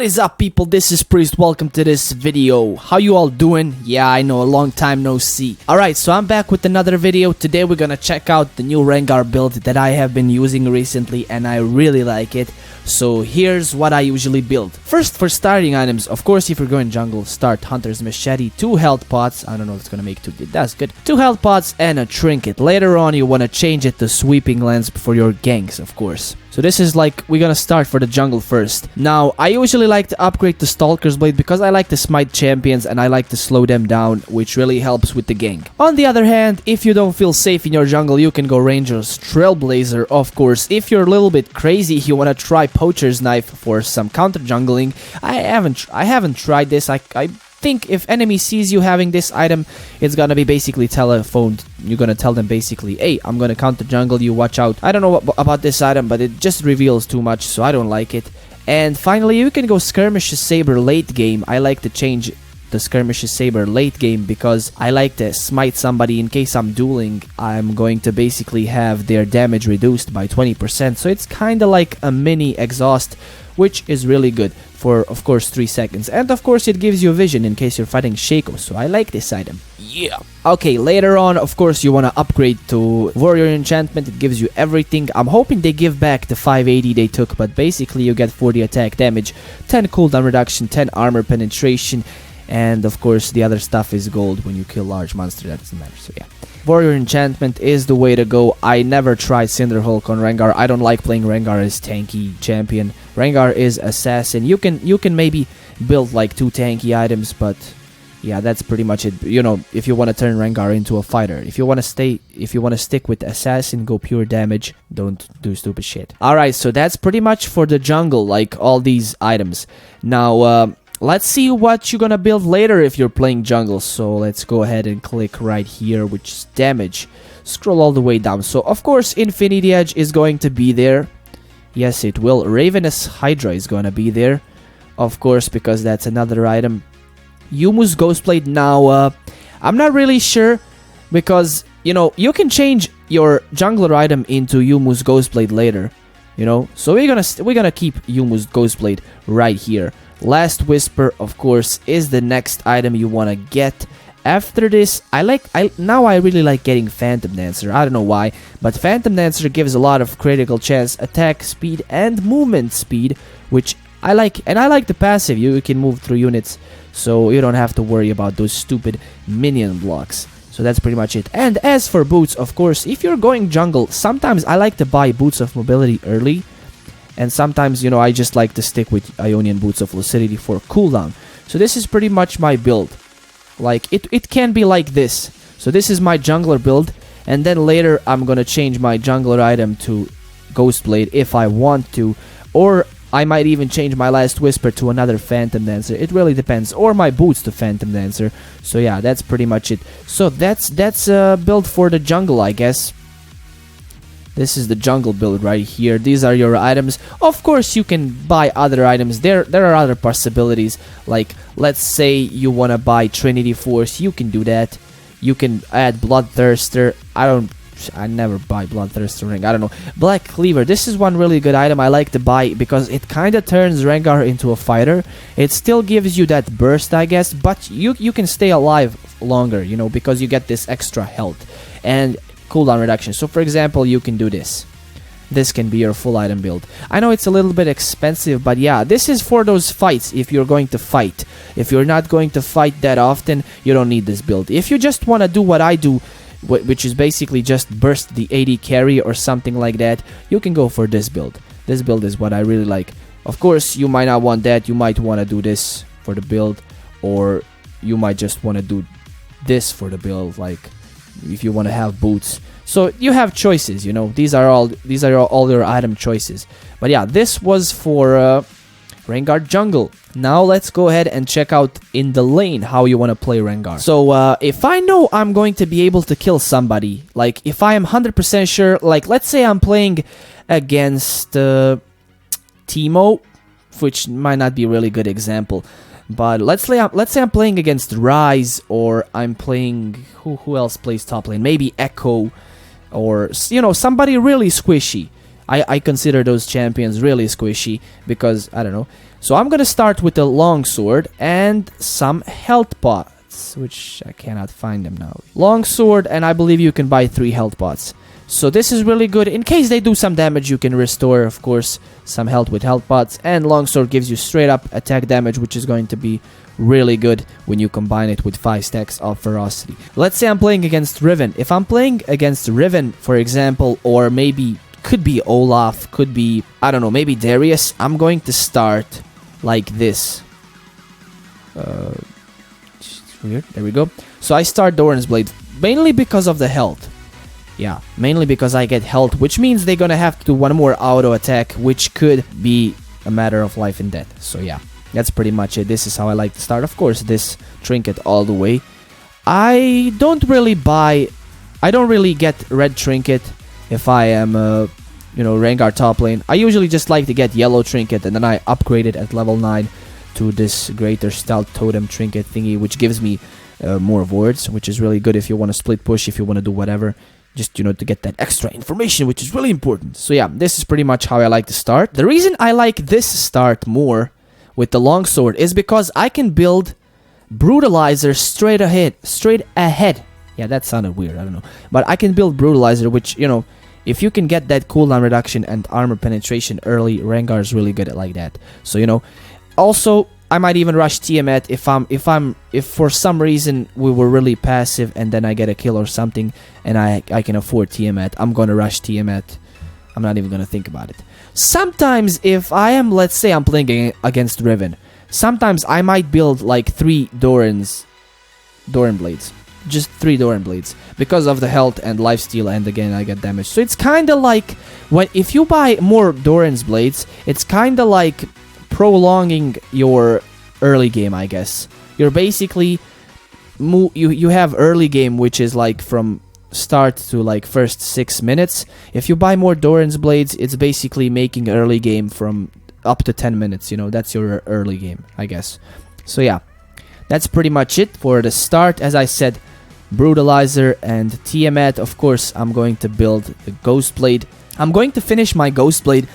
What is up, people? This is Priest. Welcome to this video. How you all doing? Yeah, I know, a long time no see. Alright, so I'm back with another video. Today we're gonna check out the new Rengar build that I have been using recently, and I really like it. So here's what I usually build. First, for starting items, of course, if you're going jungle, start Hunter's Machete, 2 health pots. I don't know if it's gonna make 2, that's good. 2 health pots and a trinket. Later on, you wanna change it to Sweeping Lens for your ganks, of course. So this is like, we're gonna start for the jungle first. Now, I usually like to upgrade to Stalker's Blade because I like to smite champions and I like to slow them down, which really helps with the gank. On the other hand, if you don't feel safe in your jungle, you can go Ranger's Trailblazer, of course. If you're a little bit crazy, you wanna try Poacher's Knife for some counter jungling. I haven't tried this. I think if enemy sees you having this item, it's gonna be basically telephoned. You're gonna tell them basically, hey, I'm gonna counter jungle you, watch out. I don't know about this item, but it just reveals too much, so I don't like it. And finally, you can go Skirmish's Saber late game. I like to change the Skirmish's Saber late game because I like to smite somebody in case I'm dueling. I'm going to basically have their damage reduced by 20%, so it's kinda like a mini exhaust, which is really good for, of course, 3 seconds. And of course, it gives you vision in case you're fighting Shaco, so I like this item. Yeah. Okay, later on, of course, you want to upgrade to Warrior Enchantment. It gives you everything. I'm hoping they give back the 580 they took, but basically you get 40 attack damage, 10 cooldown reduction, 10 armor penetration, and of course, the other stuff is gold when you kill large monster. That doesn't matter, so yeah. Warrior Enchantment is the way to go. I never tried Cinderhulk on Rengar. I don't like playing Rengar as tanky champion. Rengar is assassin. You can maybe build like 2 tanky items, but yeah, that's pretty much it. You know, if you want to turn Rengar into a fighter. If you want to stick with assassin, go pure damage. Don't do stupid shit. Alright, so that's pretty much for the jungle, like all these items. Now, let's see what you're gonna build later if you're playing jungle. So let's go ahead and click right here, which is damage. Scroll all the way down. So of course, Infinity Edge is going to be there. Yes, it will. Ravenous Hydra is gonna be there, of course, because that's another item. Yumu's Ghostblade. Now, I'm not really sure because, you know, you can change your jungler item into Yumu's Ghostblade later, you know. So we're gonna keep Yumu's Ghostblade right here. Last Whisper, of course, is the next item you want to get. After this, now I really like getting Phantom Dancer. I don't know why, but Phantom Dancer gives a lot of critical chance, attack speed, and movement speed, which I like. And I like the passive. You can move through units, so you don't have to worry about those stupid minion blocks. So that's pretty much it. And as for boots, of course, if you're going jungle, sometimes I like to buy Boots of Mobility early. And sometimes, you know, I just like to stick with Ionian Boots of Lucidity for cooldown. So this is pretty much my build. Like, it can be like this. So this is my jungler build. And then later, I'm gonna change my jungler item to Ghostblade if I want to. Or I might even change my Last Whisper to another Phantom Dancer. It really depends. Or my boots to Phantom Dancer. So yeah, that's pretty much it. So that's a build for the jungle, I guess. This is the jungle build right here. These are your items. Of course, you can buy other items. There are other possibilities. Like, let's say you want to buy Trinity Force. You can do that. You can add Bloodthirster. I never buy Bloodthirster ring. I don't know. Black Cleaver. This is one really good item I like to buy because it kind of turns Rengar into a fighter. It still gives you that burst, I guess, but you can stay alive longer, you know, because you get this extra health. And cooldown reduction. So for example, you can do this. This can be your full item build. I know it's a little bit expensive, but yeah, this is for those fights if you're going to fight. If you're not going to fight that often, you don't need this build. If you just want to do what I do, which is basically just burst the AD carry or something like that, you can go for this build. This build is what I really like. Of course, you might not want that. You might want to do this for the build, or you might just want to do this for the build, like if you want to have boots. So you have choices, you know. These are all your item choices. But yeah, this was for Rengar jungle. Now let's go ahead and check out in the lane how you want to play Rengar. So if I know I'm going to be able to kill somebody, like if I am 100% sure, like let's say I'm playing against Teemo, which might not be a really good example. But let's say I'm playing against Ryze, or I'm playing who else plays top lane? Maybe Echo, or you know, somebody really squishy. I consider those champions really squishy because, I don't know. So I'm gonna start with a longsword and some health pots, which I cannot find them now. Longsword, and I believe you can buy 3 health pots. So this is really good. In case they do some damage, you can restore, of course, some health with health pots. And longsword gives you straight up attack damage, which is going to be really good when you combine it with 5 stacks of ferocity. Let's say I'm playing against Riven. If I'm playing against Riven, for example, or maybe could be Olaf, could be, I don't know, maybe Darius, I'm going to start like this. It's weird. There we go. So I start Doran's Blade mainly because of the health. Yeah, mainly because I get health, which means they're gonna have to do one more auto attack, which could be a matter of life and death. So yeah, that's pretty much it. This is how I like to start. Of course, this trinket all the way. I don't really get red trinket if I am, you know, Rengar top lane. I usually just like to get yellow trinket, and then I upgrade it at level 9 to this greater stealth totem trinket thingy, which gives me more wards, which is really good if you want to split push, if you want to do whatever. Just, you know, to get that extra information, which is really important. So yeah, this is pretty much how I like to start. The reason I like this start more with the longsword is because I can build Brutalizer straight ahead. Yeah, that sounded weird, I don't know. But I can build Brutalizer, which, you know, if you can get that cooldown reduction and armor penetration early, Rengar is really good at like that. So, you know, also I might even rush Tiamat if for some reason we were really passive and then I get a kill or something and I can afford Tiamat. I'm gonna rush Tiamat. I'm not even gonna think about it. Sometimes if I am, let's say I'm playing against Riven, sometimes I might build like 3 Doran Blades. Just 3 Doran Blades because of the health and lifesteal, and again I get damage. So it's kinda like if you buy more Doran's Blades, it's kinda like prolonging your early game, I guess. You're basically you have early game, which is like from start to like first 6 minutes. If you buy more Doran's Blades, it's basically making early game from up to 10 minutes, you know. That's your early game, I guess. So yeah, that's pretty much it for the start. As I said, Brutalizer and Tiamat. Of course, I'm going to build the Ghost Blade. I'm going to finish my Ghost Blade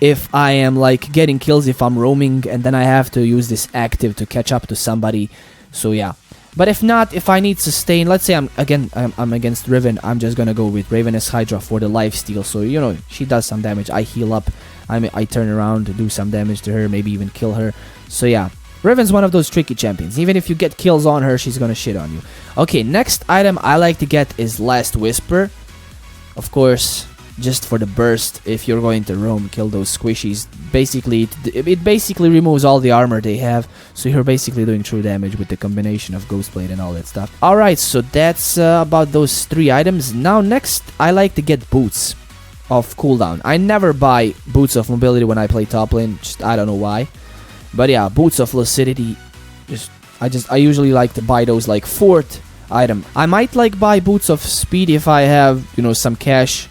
if I am like getting kills, if I'm roaming, and then I have to use this active to catch up to somebody. So yeah, but if not, if I need sustain, let's say I'm against Riven, I'm just gonna go with Ravenous Hydra for the lifesteal. So, you know, she does some damage, I heal up, I turn around to do some damage to her, maybe even kill her. So yeah, Riven's one of those tricky champions. Even if you get kills on her, she's gonna shit on you. Okay, next item I like to get is Last Whisper. Of course, just for the burst, if you're going to roam, kill those squishies. Basically, it basically removes all the armor they have, so you're basically doing true damage with the combination of Ghostblade and all that stuff. Alright, so that's about those 3 items. Now next, I like to get Boots of cooldown. I never buy Boots of Mobility when I play top lane, just I don't know why. But yeah, Boots of Lucidity, I usually like to buy those like 4th item. I might like buy Boots of Speed if I have, you know, some cash.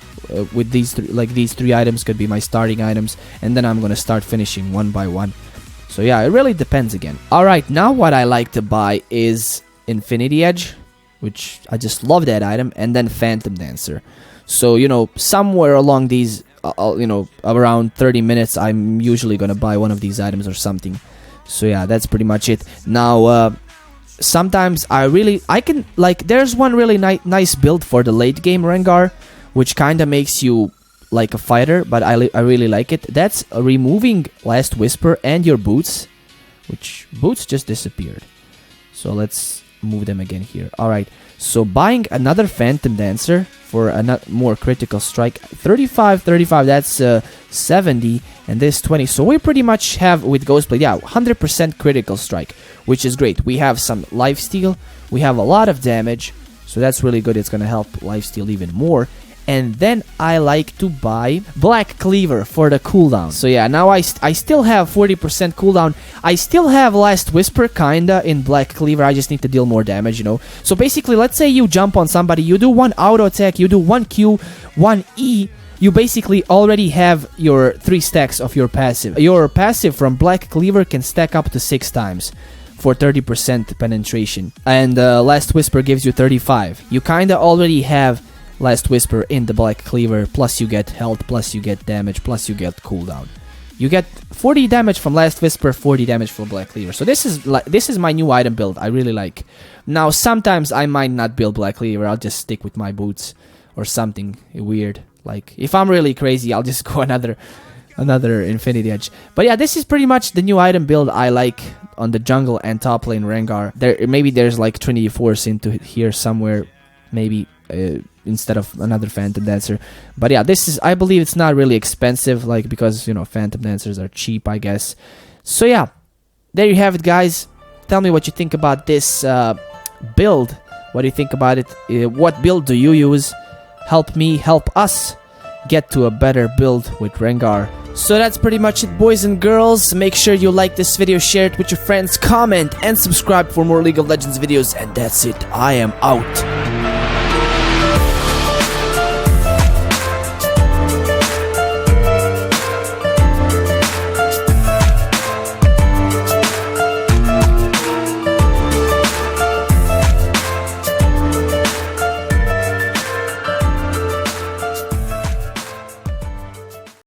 With these these 3 items could be my starting items, and then I'm gonna start finishing one by one. So yeah, it really depends again. Alright, now what I like to buy is Infinity Edge, which I just love that item, and then Phantom Dancer. So, you know, somewhere along these, you know, around 30 minutes, I'm usually gonna buy one of these items or something. So yeah, that's pretty much it. Now, sometimes I can, like, there's one really nice build for the late game Rengar, which kinda makes you like a fighter, but I really like it. That's removing Last Whisper and your Boots, which Boots just disappeared. So let's move them again here. Alright, so buying another Phantom Dancer for a more critical strike. 35, that's 70, and this 20. So we pretty much have, with Ghostblade, yeah, 100% critical strike, which is great. We have some lifesteal, we have a lot of damage, so that's really good. It's gonna help lifesteal even more. And then I like to buy Black Cleaver for the cooldown. So yeah, now I still have 40% cooldown. I still have Last Whisper kinda in Black Cleaver. I just need to deal more damage, you know. So basically, let's say you jump on somebody, you do 1 auto attack, you do 1 Q, 1 E. You basically already have your 3 stacks of your passive. Your passive from Black Cleaver can stack up to 6 times for 30% penetration. And Last Whisper gives you 35. You kinda already have Last Whisper in the Black Cleaver, plus you get health, plus you get damage, plus you get cooldown. You get 40 damage from Last Whisper, 40 damage from Black Cleaver. So this is my new item build. I really like. Now sometimes I might not build Black Cleaver. I'll just stick with my boots or something weird. Like if I'm really crazy, I'll just go another Infinity Edge. But yeah, this is pretty much the new item build I like on the jungle and top lane Rengar. Maybe there's like Trinity Force into here somewhere, maybe instead of another Phantom Dancer. But yeah, this is, I believe it's not really expensive, like, because, you know, Phantom Dancers are cheap, I guess. So yeah, there you have it, guys. Tell me what you think about this build. What do you think about it? What build do you use? Help me, help us get to a better build with Rengar. So that's pretty much it, boys and girls. Make sure you like this video, share it with your friends, comment, and subscribe for more League of Legends videos. And that's it. I am out.